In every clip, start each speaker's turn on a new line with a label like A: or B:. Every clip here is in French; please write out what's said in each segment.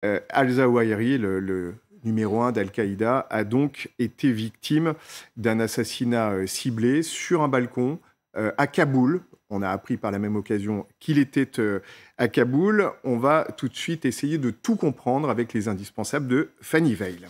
A: Al-Zawahiri, le numéro 1 d'Al-Qaïda, a donc été victime d'un assassinat ciblé sur un balcon à Kaboul. On a appris par la même occasion qu'il était à Kaboul. On va tout de suite essayer de tout comprendre avec les indispensables de Fanny Veil.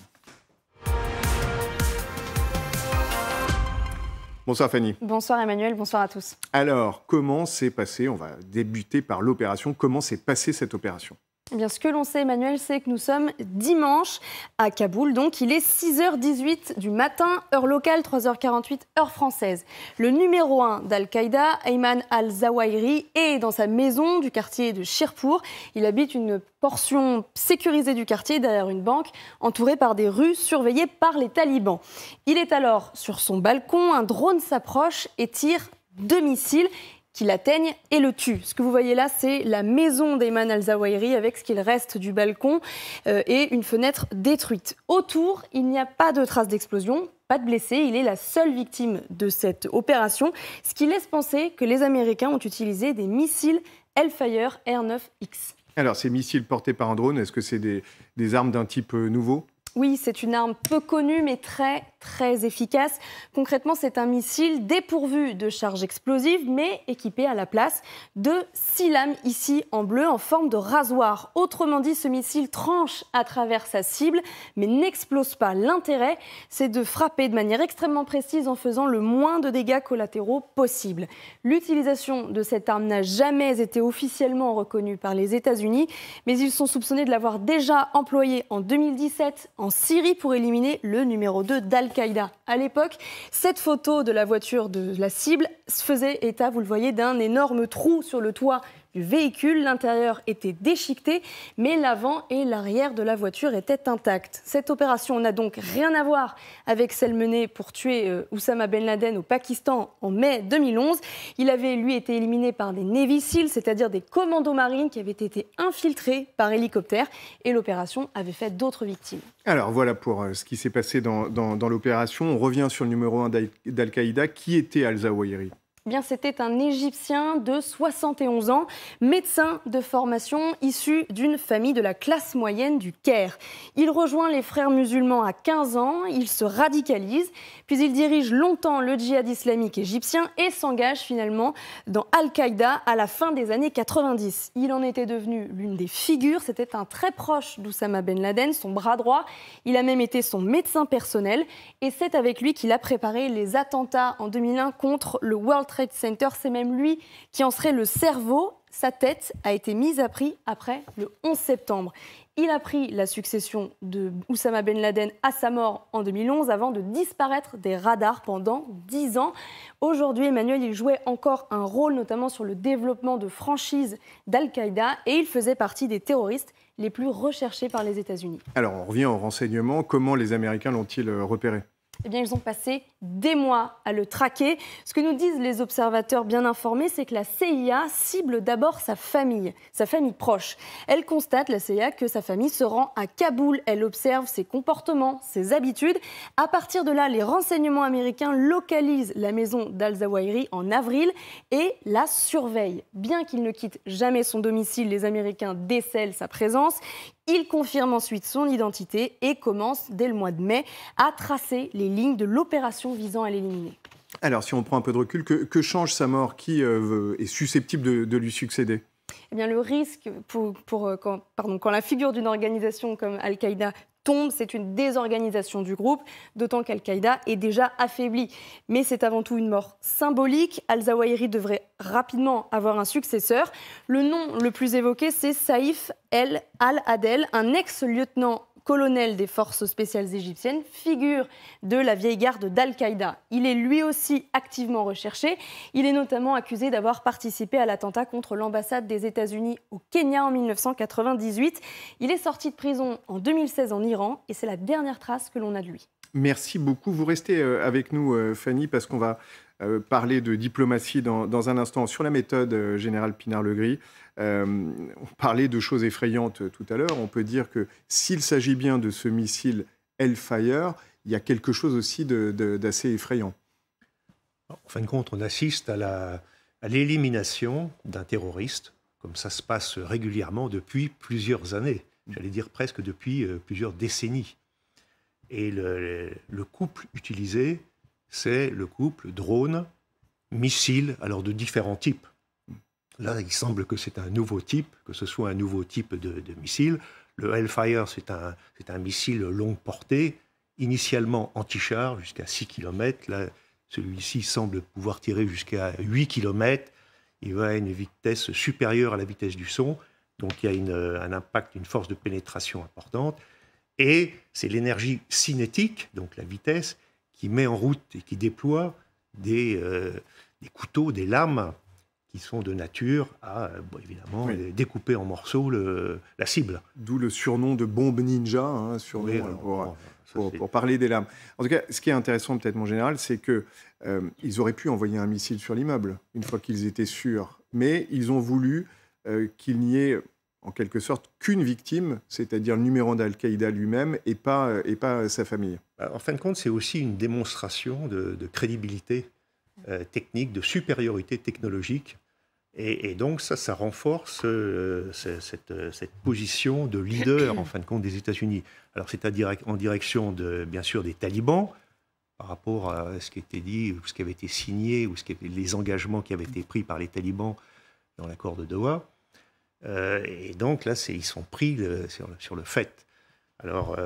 A: Bonsoir Fanny.
B: Bonsoir Emmanuel, bonsoir à tous.
A: Alors, comment s'est passé, on va débuter par l'opération, comment s'est passée cette opération ?
B: Eh bien, ce que l'on sait, Emmanuel, c'est que nous sommes dimanche à Kaboul. Donc, il est 6h18 du matin, heure locale, 3h48, heure française. Le numéro 1 d'Al-Qaïda, Ayman al-Zawahiri, est dans sa maison du quartier de Shirpour. Il habite une portion sécurisée du quartier, derrière une banque, entourée par des rues surveillées par les talibans. Il est alors sur son balcon, un drone s'approche et tire 2 missiles qui l'atteignent et le tuent. Ce que vous voyez là, c'est la maison d'Ayman al-Zawahiri avec ce qu'il reste du balcon et une fenêtre détruite. Autour, il n'y a pas de traces d'explosion, pas de blessés. Il est la seule victime de cette opération, ce qui laisse penser que les Américains ont utilisé des missiles Hellfire R9X.
A: Alors, ces missiles portés par un drone, est-ce que c'est des armes d'un type nouveau ?
B: Oui, c'est une arme peu connue, mais très, très efficace. Concrètement, c'est un missile dépourvu de charge explosive, mais équipé à la place de 6 lames, ici en bleu, en forme de rasoir. Autrement dit, ce missile tranche à travers sa cible, mais n'explose pas. L'intérêt, c'est de frapper de manière extrêmement précise en faisant le moins de dégâts collatéraux possible. L'utilisation de cette arme n'a jamais été officiellement reconnue par les États-Unis, mais ils sont soupçonnés de l'avoir déjà employée en 2017 en Syrie pour éliminer le numéro 2 d'Al-Qaïda. À l'époque, cette photo de la voiture de la cible faisait état, vous le voyez, d'un énorme trou sur le toit du véhicule. L'intérieur était déchiqueté, mais l'avant et l'arrière de la voiture étaient intacts. Cette opération n'a donc rien à voir avec celle menée pour tuer Oussama Ben Laden au Pakistan en mai 2011. Il avait, lui, été éliminé par des Navy Seals, c'est-à-dire des commandos marines qui avaient été infiltrés par hélicoptère, et l'opération avait fait d'autres victimes.
A: Alors voilà pour ce qui s'est passé dans l'opération. On revient sur le numéro 1 d'Al-Qaïda. Qui était Al-Zawahiri ?
B: Eh bien, c'était un Égyptien de 71 ans, médecin de formation, issu d'une famille de la classe moyenne du Caire. Il rejoint les frères musulmans à 15 ans, il se radicalise, puis il dirige longtemps le djihad islamique égyptien et s'engage finalement dans Al-Qaïda à la fin des années 90. Il en était devenu l'une des figures, c'était un très proche d'Oussama Ben Laden, son bras droit. Il a même été son médecin personnel et c'est avec lui qu'il a préparé les attentats en 2001 contre le World Trade Center. C'est même lui qui en serait le cerveau. Sa tête a été mise à prix après le 11 septembre. Il a pris la succession de Oussama Ben Laden à sa mort en 2011 avant de disparaître des radars pendant 10 ans. Aujourd'hui, Emmanuel, il jouait encore un rôle notamment sur le développement de franchises d'Al-Qaïda et il faisait partie des terroristes les plus recherchés par les États-Unis.
A: Alors, on revient au renseignement. Comment les Américains l'ont-ils repéré ?
B: Eh bien, ils ont passé des mois à le traquer. Ce que nous disent les observateurs bien informés, c'est que la CIA cible d'abord sa famille proche. Elle constate, la CIA, que sa famille se rend à Kaboul. Elle observe ses comportements, ses habitudes. À partir de là, les renseignements américains localisent la maison d'Al-Zawahiri en avril et la surveillent. Bien qu'il ne quitte jamais son domicile, les Américains décèlent sa présence. Il confirme ensuite son identité et commence, dès le mois de mai, à tracer les lignes de l'opération visant à l'éliminer.
A: Alors, si on prend un peu de recul, que change sa mort ? Qui est susceptible de lui succéder ?
B: Eh bien, le risque quand la figure d'une organisation comme Al-Qaïda tombe, c'est une désorganisation du groupe, d'autant qu'Al-Qaïda est déjà affaibli. Mais c'est avant tout une mort symbolique. Al-Zawahiri devrait rapidement avoir un successeur. Le nom le plus évoqué, c'est Saïf al-Adel, un ex-lieutenant colonel des forces spéciales égyptiennes, figure de la vieille garde d'Al-Qaïda. Il est lui aussi activement recherché. Il est notamment accusé d'avoir participé à l'attentat contre l'ambassade des États-Unis au Kenya en 1998. Il est sorti de prison en 2016 en Iran et c'est la dernière trace que l'on a de lui.
A: Merci beaucoup. Vous restez avec nous, Fanny, parce qu'on va parler de diplomatie dans un instant sur la méthode générale Pinard-Legris. On parlait de choses effrayantes tout à l'heure. On peut dire que s'il s'agit bien de ce missile Hellfire, il y a quelque chose aussi d'assez effrayant.
C: En fin de compte, on assiste à l'élimination d'un terroriste, comme ça se passe régulièrement depuis plusieurs années. j'allais dire presque depuis plusieurs décennies. Et le couple utilisé, c'est le couple drone-missile, alors de différents types. Là, il semble que c'est un nouveau type, que ce soit un nouveau type de missile. Le Hellfire, c'est un missile longue portée, initialement anti-char, jusqu'à 6 km. Là, celui-ci semble pouvoir tirer jusqu'à 8 km. Il va à une vitesse supérieure à la vitesse du son. Donc, il y a un impact, une force de pénétration importante. Et c'est l'énergie cinétique, donc la vitesse, qui met en route et qui déploie des couteaux, des lames qui sont de nature à, évidemment, découper en morceaux la cible.
A: D'où le surnom de bombe ninja, hein, pour parler des lames. En tout cas, ce qui est intéressant, peut-être, mon général, c'est qu'ils auraient pu envoyer un missile sur l'immeuble, une fois qu'ils étaient sûrs. Mais ils ont voulu qu'il n'y ait, en quelque sorte, qu'une victime, c'est-à-dire le numéro d'Al-Qaïda lui-même, et pas sa famille.
C: En fin de compte, c'est aussi une démonstration de crédibilité technique, de supériorité technologique. Et donc, ça renforce cette position de leader, en fin de compte, des États-Unis. Alors, c'est en direction, bien sûr, des talibans, par rapport à ce qui était dit, ou ce qui avait été signé, ou les engagements qui avaient été pris par les talibans dans l'accord de Doha. Et donc, là, ils sont pris sur le fait. Alors,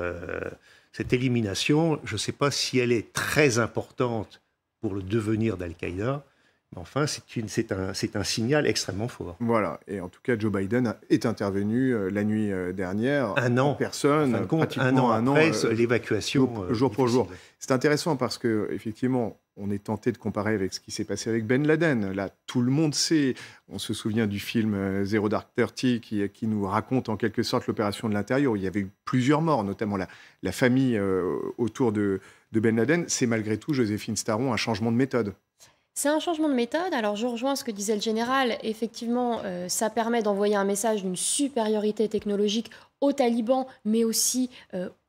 C: cette élimination, je ne sais pas si elle est très importante pour le devenir d'Al-Qaïda, mais enfin, c'est un signal extrêmement fort.
A: Voilà, et en tout cas, Joe Biden est intervenu la nuit dernière,
C: en
A: personne,
C: en fin de compte,
A: pratiquement
C: un an après l'évacuation.
A: Jour pour jour. C'est intéressant parce qu'effectivement, on est tenté de comparer avec ce qui s'est passé avec Ben Laden. Là, tout le monde sait, on se souvient du film Zero Dark Thirty qui nous raconte en quelque sorte l'opération de l'intérieur, où il y avait eu plusieurs morts, notamment la famille autour de Ben Laden. C'est malgré tout, Joséphine Staron, un changement de méthode.
D: C'est un changement de méthode. Alors, je rejoins ce que disait le général. Effectivement, ça permet d'envoyer un message d'une supériorité technologique aux talibans, mais aussi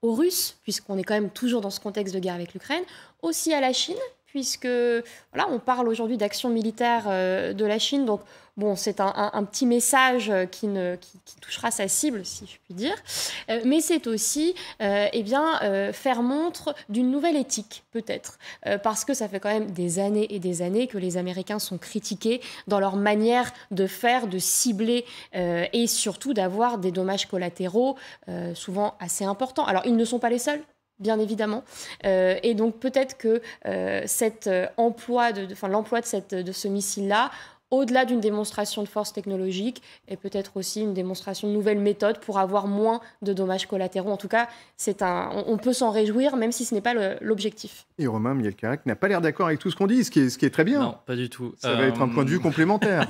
D: aux Russes, puisqu'on est quand même toujours dans ce contexte de guerre avec l'Ukraine, aussi à la Chine, puisque voilà, on parle aujourd'hui d'action militaire de la Chine. Donc, bon, c'est un petit message qui touchera sa cible, si je puis dire. Mais c'est aussi faire montre d'une nouvelle éthique, peut-être. Parce que ça fait quand même des années et des années que les Américains sont critiqués dans leur manière de faire, de cibler et surtout d'avoir des dommages collatéraux souvent assez importants. Alors, ils ne sont pas les seuls, bien évidemment. Et donc, peut-être que l'emploi de ce missile-là, au-delà d'une démonstration de force technologique, est peut-être aussi une démonstration de nouvelles méthodes pour avoir moins de dommages collatéraux. En tout cas, on peut s'en réjouir, même si ce n'est pas l'objectif.
A: Et Romain Mielcarrec n'a pas l'air d'accord avec tout ce qu'on dit, ce qui est très bien.
E: Non, pas du tout.
A: Ça va être un point de vue complémentaire.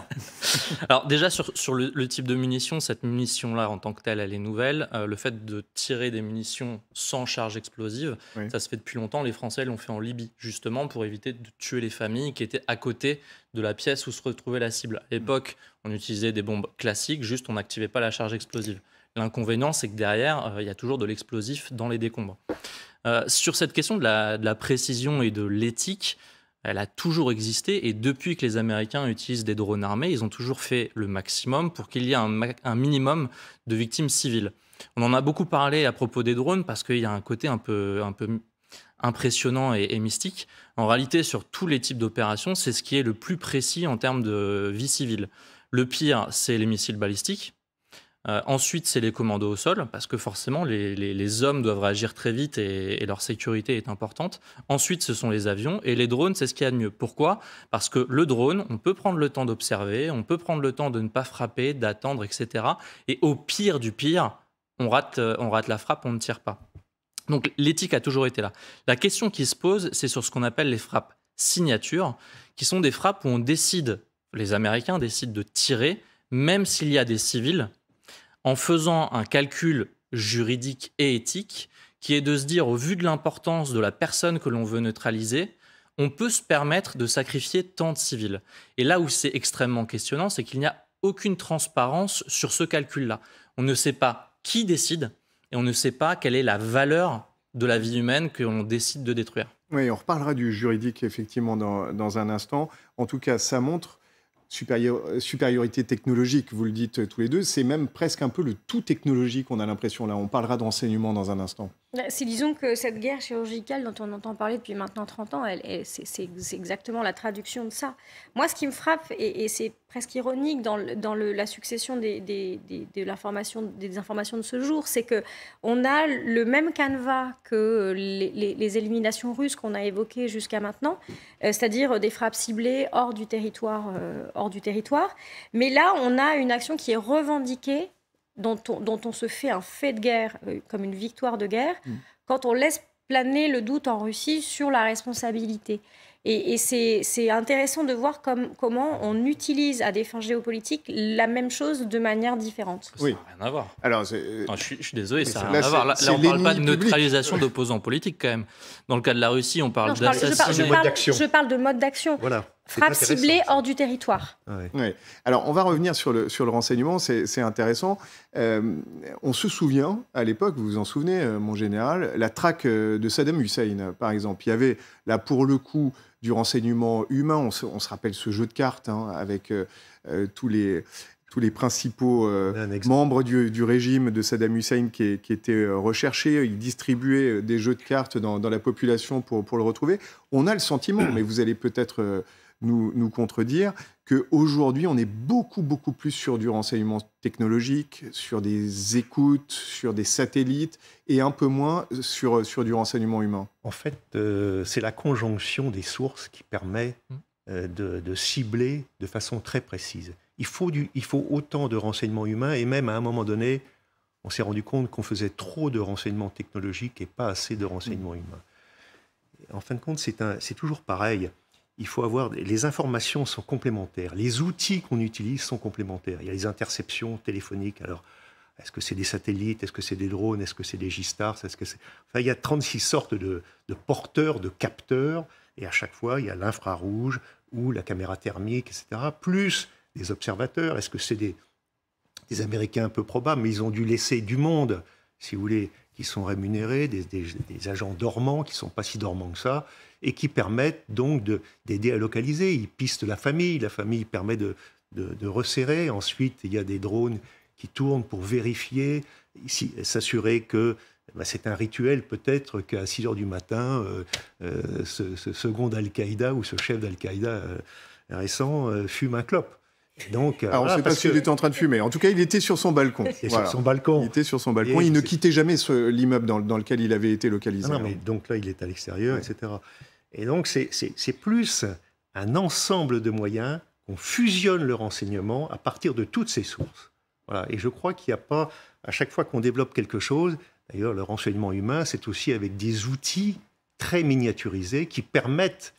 E: Alors déjà, sur le type de munition, cette munition-là, en tant que telle, elle est nouvelle. Le fait de tirer des munitions sans charge explosive, ça se fait depuis longtemps. Les Français l'ont fait en Libye, justement, pour éviter de tuer les familles qui étaient à côté de la pièce où se retrouvait la cible. À l'époque, on utilisait des bombes classiques, juste on n'activait pas la charge explosive. L'inconvénient, c'est que derrière, il y a toujours de l'explosif dans les décombres. Sur cette question de la précision et de l'éthique, elle a toujours existé, et depuis que les Américains utilisent des drones armés, ils ont toujours fait le maximum pour qu'il y ait un minimum de victimes civiles. On en a beaucoup parlé à propos des drones parce qu'il y a un côté un peu impressionnant et mystique. En réalité, sur tous les types d'opérations, c'est ce qui est le plus précis en termes de vie civile. Le pire, c'est les missiles balistiques. Ensuite, c'est les commandos au sol, parce que forcément, les hommes doivent réagir très vite et leur sécurité est importante. Ensuite, ce sont les avions, et les drones, c'est ce qu'il y a de mieux. Pourquoi ? Parce que le drone, on peut prendre le temps d'observer, on peut prendre le temps de ne pas frapper, d'attendre, etc. Et au pire du pire, on rate la frappe, on ne tire pas. Donc l'éthique a toujours été là. La question qui se pose, c'est sur ce qu'on appelle les frappes signatures, qui sont des frappes où les Américains décident de tirer, même s'il y a des civils, en faisant un calcul juridique et éthique, qui est de se dire, au vu de l'importance de la personne que l'on veut neutraliser, on peut se permettre de sacrifier tant de civils. Et là où c'est extrêmement questionnant, c'est qu'il n'y a aucune transparence sur ce calcul-là. On ne sait pas qui décide, et on ne sait pas quelle est la valeur de la vie humaine que l'on décide de détruire.
A: Oui, on reparlera du juridique effectivement dans un instant. En tout cas, ça montre supériorité technologique, vous le dites tous les deux, c'est même presque un peu le tout technologique, on a l'impression là. On parlera de renseignement dans un instant.
F: Disons que cette guerre chirurgicale dont on entend parler depuis maintenant 30 ans, c'est exactement la traduction de ça. Moi, ce qui me frappe, et c'est presque ironique dans la succession des informations de ce jour, c'est qu'on a le même canevas que les éliminations russes qu'on a évoquées jusqu'à maintenant, c'est-à-dire des frappes ciblées hors du territoire. Mais là, on a une action qui est revendiquée, dont on se fait un fait de guerre, comme une victoire de guerre, quand on laisse planer le doute en Russie sur la responsabilité. Et c'est intéressant de voir comment on utilise à des fins géopolitiques la même chose de manière différente.
E: Ça n'a rien à voir.
A: Alors,
E: je suis désolé, ça n'a rien à voir. Là, on ne parle pas de neutralisation d'opposants politiques quand même. Dans le cas de la Russie, on parle d'assassinat.
F: Je parle de mode d'action.
C: Voilà.
F: Frappe ciblée hors du territoire.
A: Ouais. Alors, on va revenir sur le renseignement, c'est intéressant. On se souvient, à l'époque, vous vous en souvenez, mon général, la traque de Saddam Hussein, par exemple. Il y avait, là, pour le coup, du renseignement humain. On se rappelle ce jeu de cartes avec tous les principaux membres du régime de Saddam Hussein qui étaient recherchés. Ils distribuaient des jeux de cartes dans la population pour le retrouver. On a le sentiment, mais vous allez peut-être nous contredire, qu'aujourd'hui, on est beaucoup, beaucoup plus sur du renseignement technologique, sur des écoutes, sur des satellites, et un peu moins sur du renseignement humain.
C: En fait, c'est la conjonction des sources qui permet de cibler de façon très précise. Il faut autant de renseignements humains, et même à un moment donné, on s'est rendu compte qu'on faisait trop de renseignements technologiques et pas assez de renseignements humains. En fin de compte, c'est toujours pareil. Il faut avoir... Les informations sont complémentaires. Les outils qu'on utilise sont complémentaires. Il y a les interceptions téléphoniques. Alors, est-ce que c'est des satellites? Est-ce que c'est des drones? Est-ce que c'est des G-Stars? Enfin, il y a 36 sortes de porteurs, de capteurs. Et à chaque fois, il y a l'infrarouge ou la caméra thermique, etc. Plus des observateurs. Est-ce que c'est des Américains peu probables? Mais ils ont dû laisser du monde, si vous voulez, qui sont rémunérés, des agents dormants qui ne sont pas si dormants que ça, et qui permettent donc d'aider à localiser. Ils pistent la famille permet de resserrer. Ensuite, il y a des drones qui tournent pour vérifier, s'assurer que c'est un rituel peut-être qu'à 6 heures du matin, ce second d'Al-Qaïda ou ce chef d'Al-Qaïda récent fume un clope. Donc,
A: alors, on ne sait pas s'il était en train de fumer. En tout cas, il était sur son balcon. Il était sur son balcon. Il ne quittait jamais l'immeuble dans lequel il avait été localisé.
C: Non, mais donc là, il est à l'extérieur, etc. Et donc, c'est plus un ensemble de moyens qu'on fusionne le renseignement à partir de toutes ces sources. Voilà. Et je crois qu'il n'y a pas, à chaque fois qu'on développe quelque chose, d'ailleurs, le renseignement humain, c'est aussi avec des outils très miniaturisés qui permettent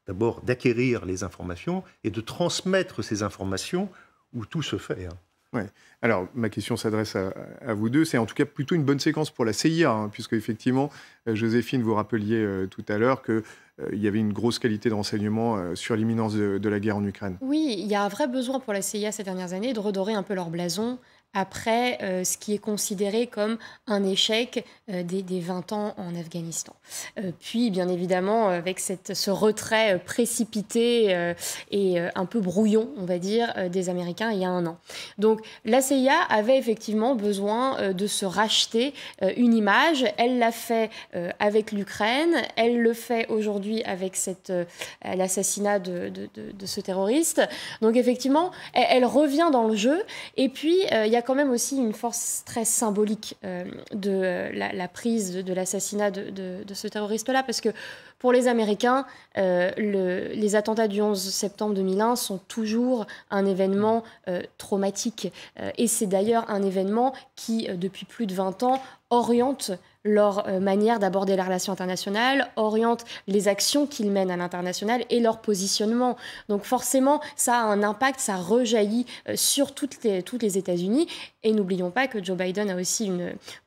C: d'abord d'acquérir les informations et de transmettre ces informations où tout se fait.
A: Ouais. Alors, ma question s'adresse à vous deux. C'est en tout cas plutôt une bonne séquence pour la CIA, puisque effectivement, Joséphine, vous rappeliez tout à l'heure qu'il y avait une grosse qualité de renseignement sur l'imminence de la guerre en Ukraine.
D: Oui, il y a un vrai besoin pour la CIA ces dernières années de redorer un peu leur blason après ce qui est considéré comme un échec des 20 ans en Afghanistan. Puis, bien évidemment, avec ce retrait précipité et un peu brouillon, on va dire, des Américains il y a 1 an. Donc, la CIA avait effectivement besoin de se racheter une image. Elle l'a fait avec l'Ukraine, elle le fait aujourd'hui avec l'assassinat de ce terroriste. Donc, effectivement, elle revient dans le jeu. Et puis, il y a quand même aussi une force très symbolique de la prise de l'assassinat de ce terroriste-là, parce que pour les Américains, les attentats du 11 septembre 2001 sont toujours un événement traumatique. Et c'est d'ailleurs un événement qui, depuis plus de 20 ans, oriente leur manière d'aborder la relation internationale, oriente les actions qu'ils mènent à l'international et leur positionnement. Donc forcément, ça a un impact, ça rejaillit sur toutes les États-Unis. Et n'oublions pas que Joe Biden a aussi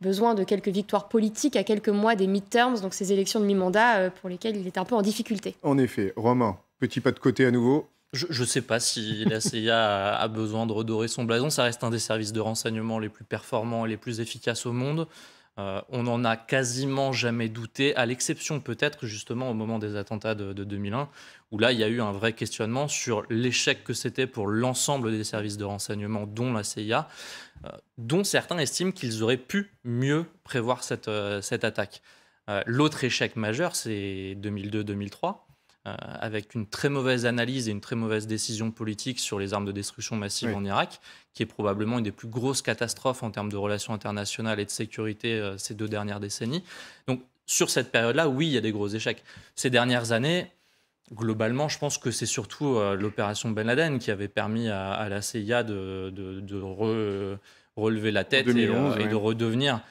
D: besoin de quelques victoires politiques à quelques mois des midterms, donc ces élections de mi-mandat pour lesquelles il est un peu en difficulté.
A: En effet. Romain, petit pas de côté à nouveau.
E: Je ne sais pas si la CIA a besoin de redorer son blason. Ça reste un des services de renseignement les plus performants et les plus efficaces au monde. On n'en a quasiment jamais douté, à l'exception peut-être justement au moment des attentats de 2001, où là il y a eu un vrai questionnement sur l'échec que c'était pour l'ensemble des services de renseignement, dont la CIA, dont certains estiment qu'ils auraient pu mieux prévoir cette attaque. L'autre échec majeur, c'est 2002-2003. Avec une très mauvaise analyse et une très mauvaise décision politique sur les armes de destruction massive en Irak, qui est probablement une des plus grosses catastrophes en termes de relations internationales et de sécurité ces 2 dernières décennies. Donc, sur cette période-là, oui, il y a des gros échecs. Ces dernières années, globalement, je pense que c'est surtout l'opération Ben Laden qui avait permis à la CIA de relever la tête 2011, et de redevenir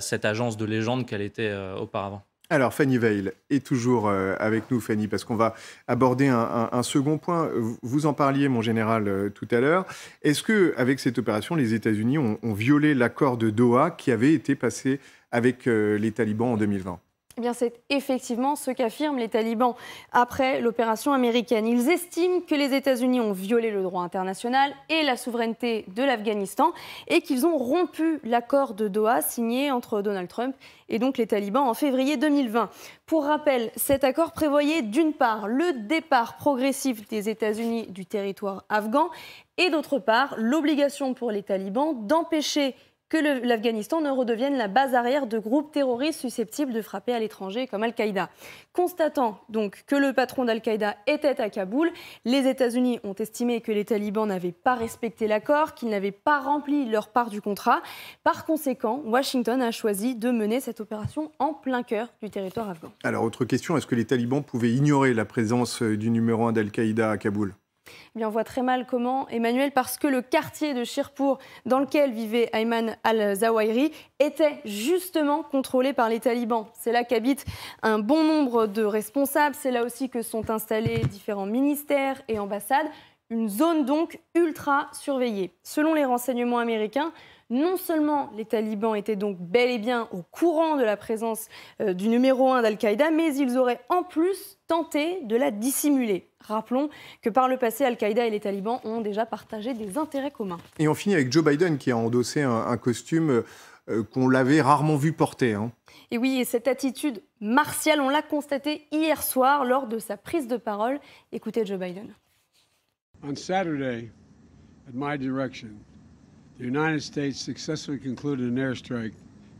E: cette agence de légende qu'elle était auparavant.
A: Alors, Fanny Veil est toujours avec nous, Fanny, parce qu'on va aborder un second point. Vous en parliez, mon général, tout à l'heure. Est-ce qu'avec cette opération, les États-Unis ont violé l'accord de Doha qui avait été passé avec les talibans en 2020 ?
B: Eh bien, c'est effectivement ce qu'affirment les talibans après l'opération américaine. Ils estiment que les États-Unis ont violé le droit international et la souveraineté de l'Afghanistan et qu'ils ont rompu l'accord de Doha signé entre Donald Trump et donc les talibans en février 2020. Pour rappel, cet accord prévoyait d'une part le départ progressif des États-Unis du territoire afghan et d'autre part l'obligation pour les talibans d'empêcher que l'Afghanistan ne redevienne la base arrière de groupes terroristes susceptibles de frapper à l'étranger comme Al-Qaïda. Constatant donc que le patron d'Al-Qaïda était à Kaboul, les États-Unis ont estimé que les talibans n'avaient pas respecté l'accord, qu'ils n'avaient pas rempli leur part du contrat. Par conséquent, Washington a choisi de mener cette opération en plein cœur du territoire afghan.
A: Alors, autre question, est-ce que les talibans pouvaient ignorer la présence du numéro 1 d'Al-Qaïda à Kaboul ?
B: Eh bien, on voit très mal comment, Emmanuel, parce que le quartier de Shirpur, dans lequel vivait Ayman al-Zawahiri, était justement contrôlé par les talibans. C'est là qu'habitent un bon nombre de responsables, c'est là aussi que sont installés différents ministères et ambassades, une zone donc ultra surveillée. Selon les renseignements américains, non seulement les talibans étaient donc bel et bien au courant de la présence du numéro 1 d'Al-Qaïda, mais ils auraient en plus tenté de la dissimuler. Rappelons que par le passé, Al-Qaïda et les talibans ont déjà partagé des intérêts communs.
A: Et on finit avec Joe Biden qui a endossé un costume qu'on l'avait rarement vu porter. Hein.
B: Et oui, et cette attitude martiale, on l'a constatée hier soir lors de sa prise de parole. Écoutez Joe Biden.
G: On Saturday, at my direction, the United States successfully concluded an airstrike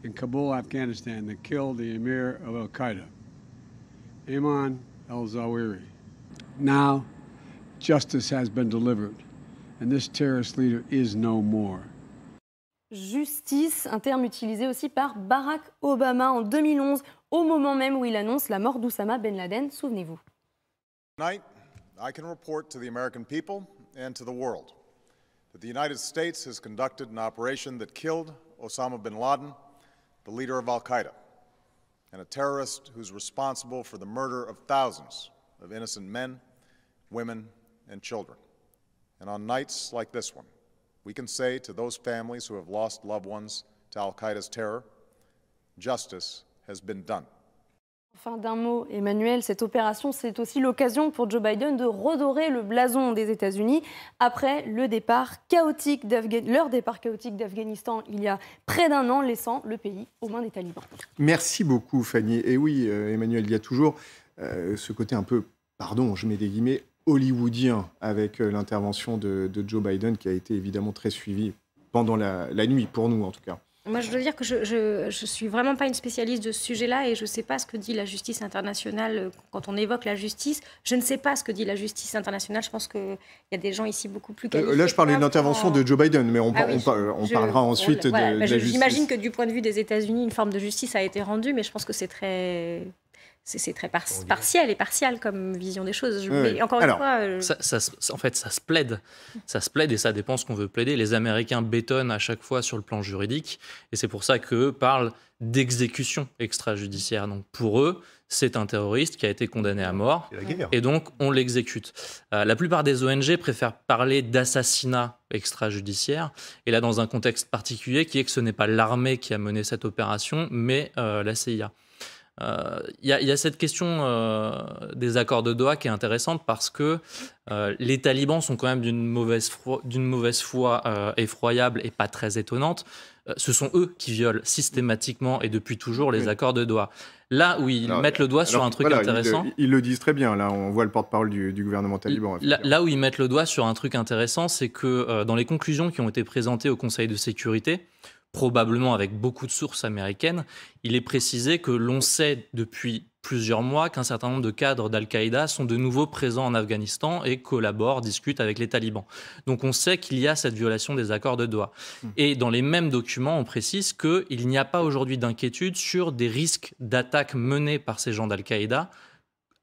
G: in Kabul, Afghanistan, that killed the emir of Al-Qaeda, Ayman al-Zawahiri. Now, justice has been delivered, and this terrorist leader is no more.
B: Justice, un terme utilisé aussi par Barack Obama en 2011, au moment même où il annonce la mort d'Oussama Ben Laden, souvenez-vous.
H: Tonight, I can report to the American people and to the world that the United States has conducted an operation that killed Osama bin Laden, the leader of Al-Qaeda, and a terrorist who's responsible for the murder of thousands of innocent men, women, and children. And on nights like this one, we can say to those families who have lost loved ones to Al-Qaeda's terror, justice has been done.
B: Enfin, d'un mot, Emmanuel, cette opération, c'est aussi l'occasion pour Joe Biden de redorer le blason des États-Unis après leur départ chaotique d'Afghanistan il y a près d'un an, laissant le pays aux mains des talibans.
A: Merci beaucoup, Fanny. Et oui, Emmanuel, il y a toujours ce côté un peu, pardon, je mets des guillemets, hollywoodien avec l'intervention de Joe Biden qui a été évidemment très suivie pendant la nuit, pour nous en tout cas.
F: Moi, je dois dire que je suis vraiment pas une spécialiste de ce sujet-là et je ne sais pas ce que dit la justice internationale quand on évoque la justice. Je ne sais pas ce que dit la justice internationale. Je pense qu'il y a des gens ici beaucoup plus qualifiés.
A: Là, je parlais de l'intervention de Joe Biden, mais on parlera ensuite de la justice.
F: J'imagine que du point de vue des États-Unis, une forme de justice a été rendue, mais je pense que c'est très partiel et partial comme vision des choses. Mais encore une fois...
E: En fait, ça se plaide. Ça se plaide et ça dépend ce qu'on veut plaider. Les Américains bétonnent à chaque fois sur le plan juridique et c'est pour ça qu'eux parlent d'exécution extrajudiciaire. Donc pour eux, c'est un terroriste qui a été condamné à mort et donc on l'exécute. La plupart des ONG préfèrent parler d'assassinat extrajudiciaire et là dans un contexte particulier qui est que ce n'est pas l'armée qui a mené cette opération mais la CIA. Il y a cette question des accords de Doha qui est intéressante parce que les talibans sont quand même d'une mauvaise foi effroyable et pas très étonnante. ce sont eux qui violent systématiquement et depuis toujours les accords de Doha. Là où ils mettent le doigt sur un truc intéressant...
A: Ils le disent très bien, là on voit le porte-parole du gouvernement taliban.
E: Là où ils mettent le doigt sur un truc intéressant, c'est que dans les conclusions qui ont été présentées au Conseil de sécurité, probablement avec beaucoup de sources américaines, il est précisé que l'on sait depuis plusieurs mois qu'un certain nombre de cadres d'Al-Qaïda sont de nouveau présents en Afghanistan et collaborent, discutent avec les talibans. Donc on sait qu'il y a cette violation des accords de Doha. Et dans les mêmes documents, on précise qu'il n'y a pas aujourd'hui d'inquiétude sur des risques d'attaques menées par ces gens d'Al-Qaïda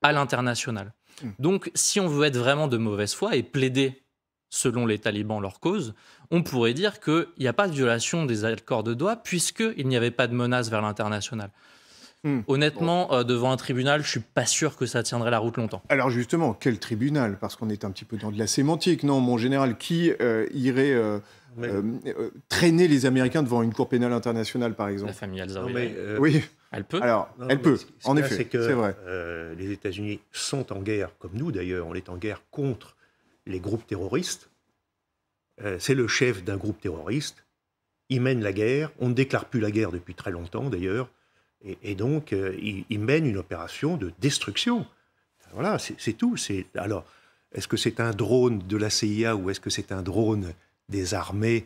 E: à l'international. Donc si on veut être vraiment de mauvaise foi et plaider selon les talibans leur cause, on pourrait dire qu'il n'y a pas de violation des accords de Doha puisqu'il n'y avait pas de menace vers l'international. Honnêtement, devant un tribunal, je ne suis pas sûr que ça tiendrait la route longtemps.
A: Alors justement, quel tribunal? Parce qu'on est un petit peu dans de la sémantique. Non, mon général, qui irait traîner les Américains devant une cour pénale internationale, par exemple?
E: La famille al-Zawahiri.
A: Oui.
E: Elle peut.
A: Alors, elle peut, en effet, c'est vrai.
C: Les États-Unis sont en guerre, comme nous d'ailleurs, on est en guerre contre les groupes terroristes. C'est le chef d'un groupe terroriste. Il mène la guerre. On ne déclare plus la guerre depuis très longtemps d'ailleurs. Et donc, il mène une opération de destruction. Voilà, c'est tout. Alors, est-ce que c'est un drone de la CIA ou est-ce que c'est un drone des armées?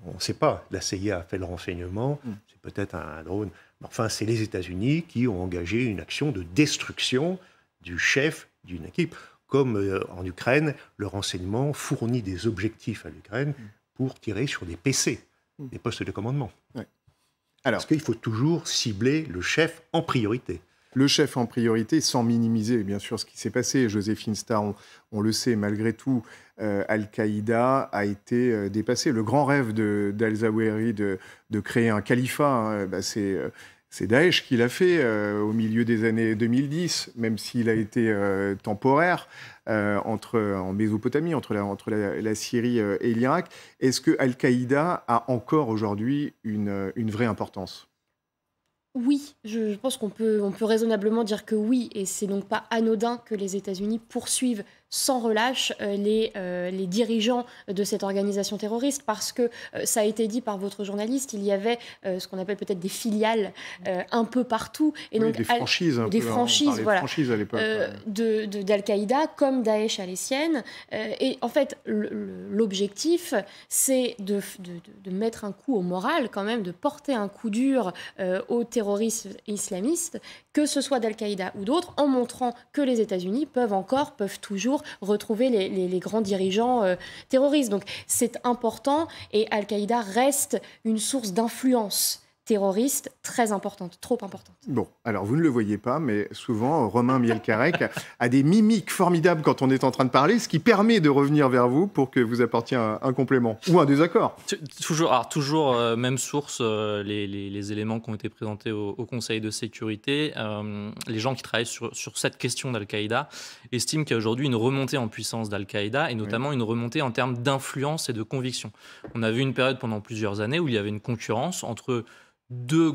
C: On ne sait pas. La CIA a fait le renseignement. C'est peut-être un drone. Enfin, c'est les États-Unis qui ont engagé une action de destruction du chef d'une équipe. Comme en Ukraine, le renseignement fournit des objectifs à l'Ukraine pour tirer sur des PC, des postes de commandement.
A: Ouais. Alors,
C: parce qu'il faut toujours cibler le chef en priorité.
A: Le chef en priorité, sans minimiser bien sûr ce qui s'est passé. Joséphine Starr, on le sait, malgré tout, Al-Qaïda a été dépassé. Le grand rêve d'Al-Zawahiri de créer un califat, c'est Daesh qui l'a fait au milieu des années 2010, même s'il a été temporaire en Mésopotamie, entre la Syrie et l'Irak. Est-ce que Al-Qaïda a encore aujourd'hui une vraie importance?
D: Oui, je pense qu'on peut raisonnablement dire que oui, et c'est donc pas anodin que les États-Unis poursuivent sans relâche les dirigeants de cette organisation terroriste, parce que ça a été dit par votre journaliste, il y avait ce qu'on appelle peut-être des filiales un peu partout, et
A: oui,
D: donc
A: des franchises,
D: voilà,
A: franchises à l'époque,
D: d'Al-Qaïda comme Daesh à les siennes, et en fait l'objectif c'est de mettre un coup au moral quand même, de porter un coup dur aux terroristes islamistes, que ce soit d'Al-Qaïda ou d'autres, en montrant que les États-Unis peuvent toujours retrouver les grands dirigeants terroristes. Donc c'est important, et Al-Qaïda reste une source d'influence terroriste très importante, trop importante.
A: Bon, alors vous ne le voyez pas, mais souvent Romain Mielcarec a des mimiques formidables quand on est en train de parler, ce qui permet de revenir vers vous pour que vous apportiez un complément ou un désaccord.
E: Toujours même source, les éléments qui ont été présentés au Conseil de sécurité. Les gens qui travaillent sur cette question d'Al-Qaïda estiment qu'il y a aujourd'hui une remontée en puissance d'Al-Qaïda, et notamment une remontée en termes d'influence et de conviction. On a vu une période pendant plusieurs années où il y avait une concurrence entre deux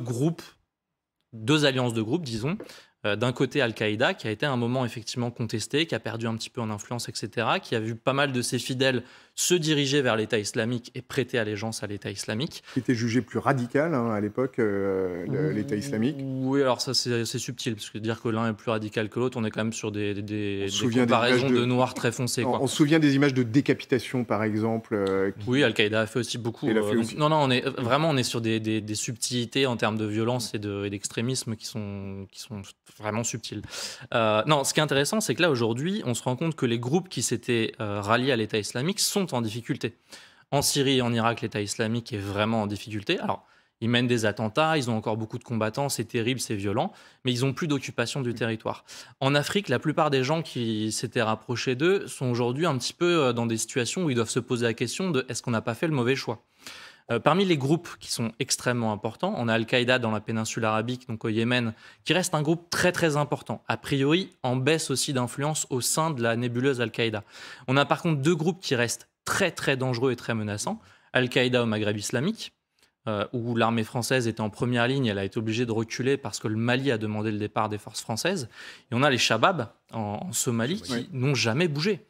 E: alliances de groupes, disons. D'un côté, Al-Qaïda, qui a été à un moment effectivement contesté, qui a perdu un petit peu en influence, etc., qui a vu pas mal de ses fidèles se diriger vers l'État islamique et prêter allégeance à l'État islamique.
A: Qui était jugé plus radical à l'époque, l'État islamique.
E: Oui, alors ça c'est subtil, parce que dire que l'un est plus radical que l'autre, on est quand même sur des comparaisons de noir très foncé.
A: On se souvient des images de décapitation, par exemple.
E: Oui, Al-Qaïda a fait aussi beaucoup. Non, on est sur des subtilités en termes de violence et d'extrémisme qui sont vraiment subtiles. Non, ce qui est intéressant, c'est que là aujourd'hui, on se rend compte que les groupes qui s'étaient ralliés à l'État islamique sont en difficulté. En Syrie et en Irak, l'État islamique est vraiment en difficulté. Alors, ils mènent des attentats, ils ont encore beaucoup de combattants, c'est terrible, c'est violent, mais ils n'ont plus d'occupation du territoire. En Afrique, la plupart des gens qui s'étaient rapprochés d'eux sont aujourd'hui un petit peu dans des situations où ils doivent se poser la question de est-ce qu'on n'a pas fait le mauvais choix ? Parmi les groupes qui sont extrêmement importants, on a Al-Qaïda dans la péninsule arabique, donc au Yémen, qui reste un groupe très très important, a priori en baisse aussi d'influence au sein de la nébuleuse Al-Qaïda. On a par contre deux groupes qui restent très très dangereux et très menaçants. Al-Qaïda au Maghreb islamique, où l'armée française était en première ligne, elle a été obligée de reculer parce que le Mali a demandé le départ des forces françaises. Et on a les Shabab en Somalie qui n'ont jamais bougé.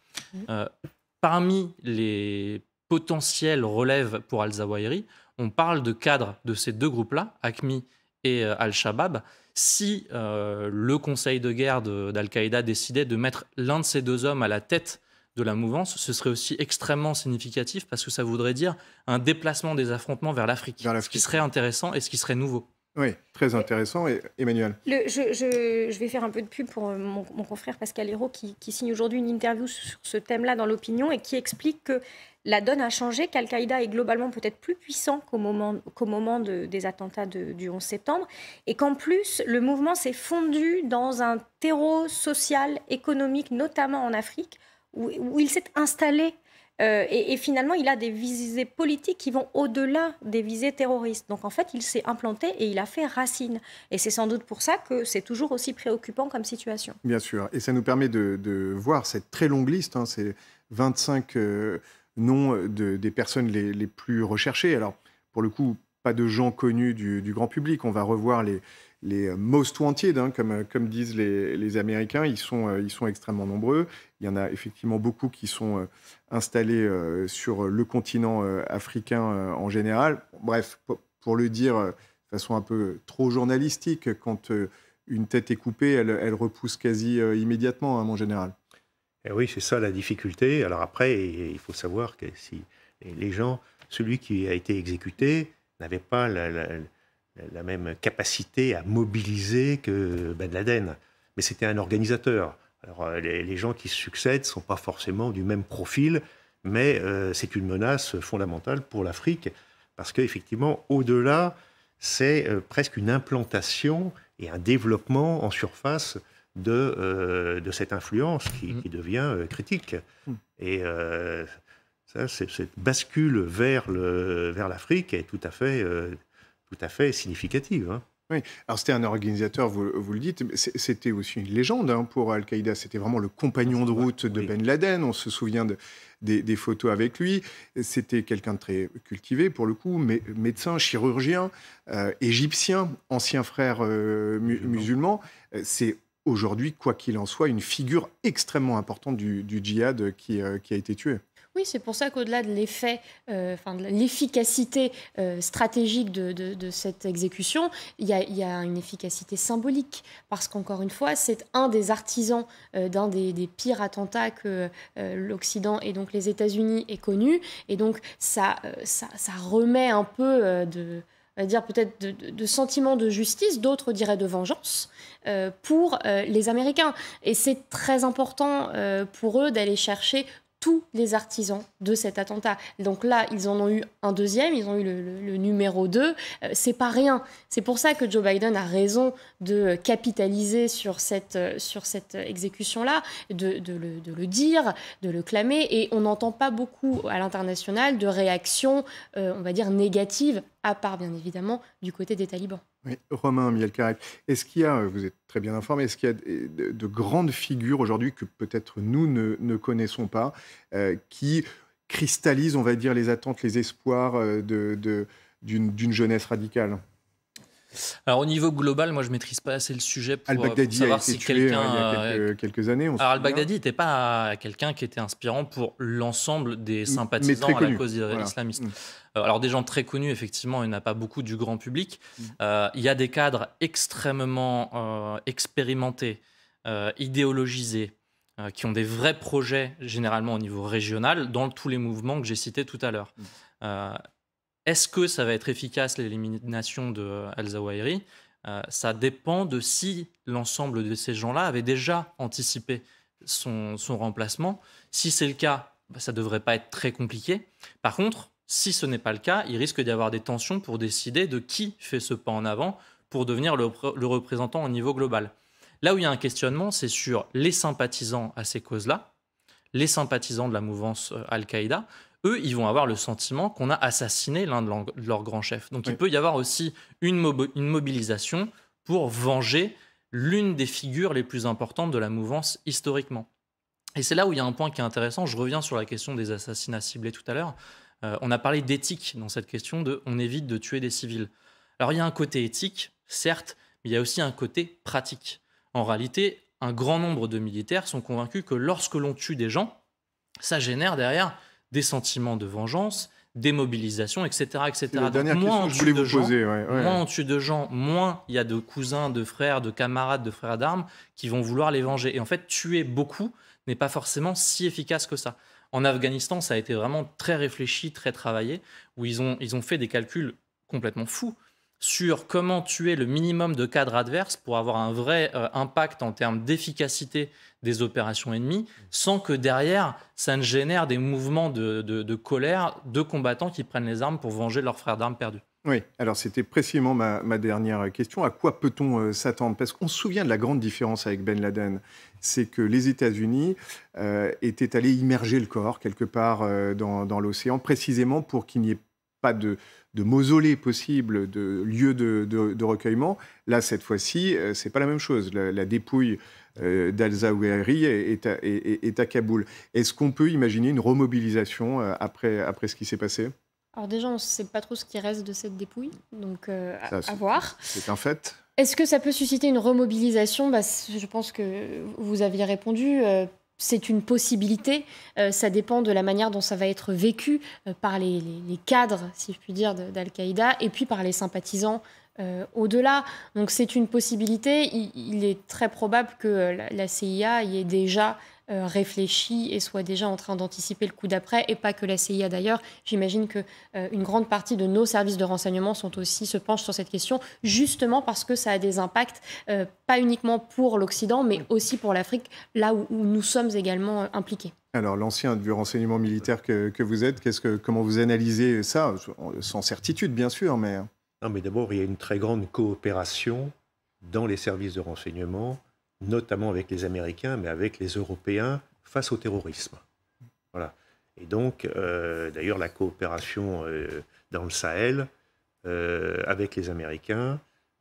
E: Parmi les potentielles relèves pour Al-Zawahiri, on parle de cadres de ces deux groupes-là, AQMI et Al-Shabaab. Si le conseil de guerre d'Al-Qaïda décidait de mettre l'un de ces deux hommes à la tête de la mouvance, ce serait aussi extrêmement significatif parce que ça voudrait dire un déplacement des affrontements vers l'Afrique, ce qui serait intéressant et ce qui serait nouveau.
A: Oui, très intéressant. Et Emmanuel?
F: Je vais faire un peu de pub pour mon confrère Pascal Hérault qui signe aujourd'hui une interview sur ce thème-là dans l'opinion et qui explique que la donne a changé, qu'Al-Qaïda est globalement peut-être plus puissant qu'au moment des attentats du 11 septembre et qu'en plus, le mouvement s'est fondu dans un terreau social, économique, notamment en Afrique, où il s'est installé. Et finalement, il a des visées politiques qui vont au-delà des visées terroristes. Donc en fait, il s'est implanté et il a fait racine. Et c'est sans doute pour ça que c'est toujours aussi préoccupant comme situation.
A: Bien sûr. Et ça nous permet de voir cette très longue liste, hein, ces 25 noms des personnes les plus recherchées. Alors, pour le coup, pas de gens connus du grand public. On va revoir les most wanted, hein, comme disent les Américains. Ils sont extrêmement nombreux. Il y en a effectivement beaucoup qui sont installés sur le continent africain en général. Bref, pour le dire de façon un peu trop journalistique, quand une tête est coupée, elle repousse quasi immédiatement, hein, en général.
C: Et oui, c'est ça la difficulté. Alors après, il faut savoir que si les gens, celui qui a été exécuté n'avait pas la même capacité à mobiliser que Ben Laden. Mais c'était un organisateur. Alors les gens qui succèdent ne sont pas forcément du même profil, mais c'est une menace fondamentale pour l'Afrique, parce qu'effectivement, au-delà, c'est presque une implantation et un développement en surface de cette influence qui devient critique. Et ça, cette bascule vers l'Afrique est tout à fait significative. Hein.
A: Oui, alors c'était un organisateur, vous le dites, mais c'était aussi une légende, hein, pour Al-Qaïda. C'était vraiment le compagnon de route de Ben Laden. On se souvient des photos avec lui. C'était quelqu'un de très cultivé, pour le coup, médecin, chirurgien, égyptien, ancien frère musulman. C'est aujourd'hui, quoi qu'il en soit, une figure extrêmement importante du djihad qui a été tué.
D: Oui, c'est pour ça qu'au-delà de l'effet, de l'efficacité stratégique de cette exécution, il y a une efficacité symbolique. Parce qu'encore une fois, c'est un des artisans d'un des pires attentats que l'Occident et donc les États-Unis aient connu. Et donc, ça remet un peu dire peut-être de sentiment de justice, d'autres diraient de vengeance, pour les Américains. Et c'est très important pour eux d'aller chercher tous les artisans de cet attentat. Donc là, ils en ont eu un deuxième, ils ont eu le numéro 2. C'est pas rien. C'est pour ça que Joe Biden a raison de capitaliser sur cette exécution-là, de le dire, de le clamer. Et on n'entend pas beaucoup à l'international de réactions, on va dire, négatives, à part, bien évidemment, du côté des talibans.
A: Oui, Romain Mielcarek, est-ce qu'il y a, vous êtes très bien informé, est-ce qu'il y a de grandes figures aujourd'hui que peut-être nous ne connaissons pas, qui cristallisent, on va dire, les attentes, les espoirs d'une jeunesse radicale?
E: Alors au niveau global, moi je ne maîtrise pas assez le sujet pour
A: Al-Baghdadi
E: savoir
A: a été
E: si
A: tué,
E: quelqu'un...
A: il y a quelques années.
E: Alors Al-Baghdadi n'était pas quelqu'un qui était inspirant pour l'ensemble des sympathisants à la cause islamiste. Alors des gens très connus, effectivement, il n'y en a pas beaucoup du grand public. Il y a des cadres extrêmement expérimentés, idéologisés, qui ont des vrais projets, généralement au niveau régional, dans tous les mouvements que j'ai cités tout à l'heure. Est-ce que ça va être efficace, l'élimination de Al-Zawahiri? Ça dépend de si l'ensemble de ces gens-là avaient déjà anticipé son remplacement. Si c'est le cas, ça ne devrait pas être très compliqué. Par contre, si ce n'est pas le cas, il risque d'y avoir des tensions pour décider de qui fait ce pas en avant pour devenir le représentant au niveau global. Là où il y a un questionnement, c'est sur les sympathisants à ces causes-là, les sympathisants de la mouvance Al-Qaïda. Eux, ils vont avoir le sentiment qu'on a assassiné l'un de leurs grands chefs. Donc il peut y avoir aussi une mobilisation pour venger l'une des figures les plus importantes de la mouvance historiquement. Et c'est là où il y a un point qui est intéressant. Je reviens sur la question des assassinats ciblés tout à l'heure. On a parlé d'éthique dans cette question de « on évite de tuer des civils ». Alors il y a un côté éthique, certes, mais il y a aussi un côté pratique. En réalité, un grand nombre de militaires sont convaincus que lorsque l'on tue des gens, ça génère derrière des sentiments de vengeance, démobilisation, etc. etc.
A: C'est la dernière
E: Donc,
A: question que je voulais vous poser.
E: Moins on tue de gens, moins il y a de cousins, de frères, de camarades, de frères d'armes qui vont vouloir les venger. Et en fait, tuer beaucoup n'est pas forcément si efficace que ça. En Afghanistan, ça a été vraiment très réfléchi, très travaillé, où ils ont fait des calculs complètement fous sur comment tuer le minimum de cadres adverses pour avoir un vrai impact en termes d'efficacité des opérations ennemies, sans que derrière, ça ne génère des mouvements de colère de combattants qui prennent les armes pour venger leurs frères d'armes perdus.
A: Oui, alors c'était précisément ma dernière question. À quoi peut-on s'attendre? Parce qu'on se souvient de la grande différence avec Ben Laden. C'est que les États-Unis étaient allés immerger le corps quelque part dans l'océan, précisément pour qu'il n'y ait pas de mausolée possible, de lieu de recueillement. Là, cette fois-ci, c'est pas la même chose. La dépouille d'Al-Zawahiri est à Kaboul. Est-ce qu'on peut imaginer une remobilisation après ce qui s'est passé?
D: Alors déjà, on ne sait pas trop ce qui reste de cette dépouille, donc à voir.
A: C'est un fait.
D: Est-ce que ça peut susciter une remobilisation? Je pense que vous aviez répondu. C'est une possibilité. Ça dépend de la manière dont ça va être vécu par les cadres, si je puis dire, d'Al-Qaïda, et puis par les sympathisants au-delà. Donc c'est une possibilité. Il est très probable que la CIA y ait déjà réfléchi et soit déjà en train d'anticiper le coup d'après, et pas que la CIA d'ailleurs. J'imagine qu'une grande partie de nos services de renseignement se penchent sur cette question, justement parce que ça a des impacts, pas uniquement pour l'Occident, mais aussi pour l'Afrique, là où nous sommes également impliqués.
A: Alors, l'ancien du renseignement militaire que vous êtes, comment vous analysez ça? Sans certitude, bien sûr, mais...
C: Non, mais d'abord, il y a une très grande coopération dans les services de renseignement, notamment avec les Américains, mais avec les Européens face au terrorisme. Voilà. Et donc, d'ailleurs, la coopération dans le Sahel avec les Américains,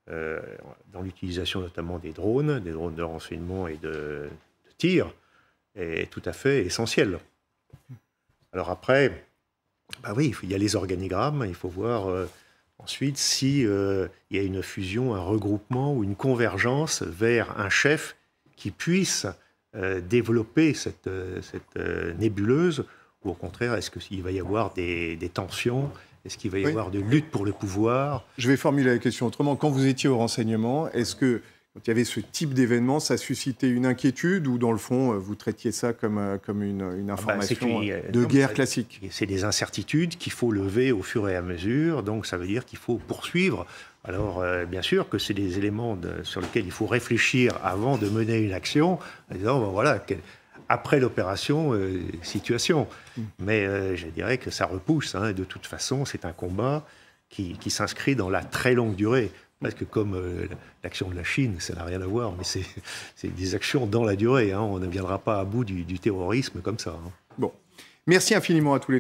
C: dans l'utilisation notamment des drones de renseignement et de tir, est tout à fait essentielle. Alors après, oui, il y a les organigrammes, il faut voir... Ensuite, s'il y a une fusion, un regroupement ou une convergence vers un chef qui puisse développer cette nébuleuse, ou au contraire, est-ce qu'il va y avoir des tensions? Est-ce qu'il va y avoir de lutte pour le pouvoir?
A: Je vais formuler la question autrement. Quand vous étiez au renseignement, est-ce que, quand il y avait ce type d'événement, ça suscitait une inquiétude ou, dans le fond, vous traitiez ça comme une information de guerre classique?
C: C'est des incertitudes qu'il faut lever au fur et à mesure, donc ça veut dire qu'il faut poursuivre. Alors, bien sûr que c'est des éléments sur lesquels il faut réfléchir avant de mener une action, en disant, voilà, après l'opération, situation. Mais je dirais que ça repousse, hein, et de toute façon, c'est un combat qui s'inscrit dans la très longue durée. Parce que comme l'action de la Chine, ça n'a rien à voir, mais c'est des actions dans la durée. Hein. On ne viendra pas à bout du terrorisme comme ça. Hein.
A: Bon. Merci infiniment à tous les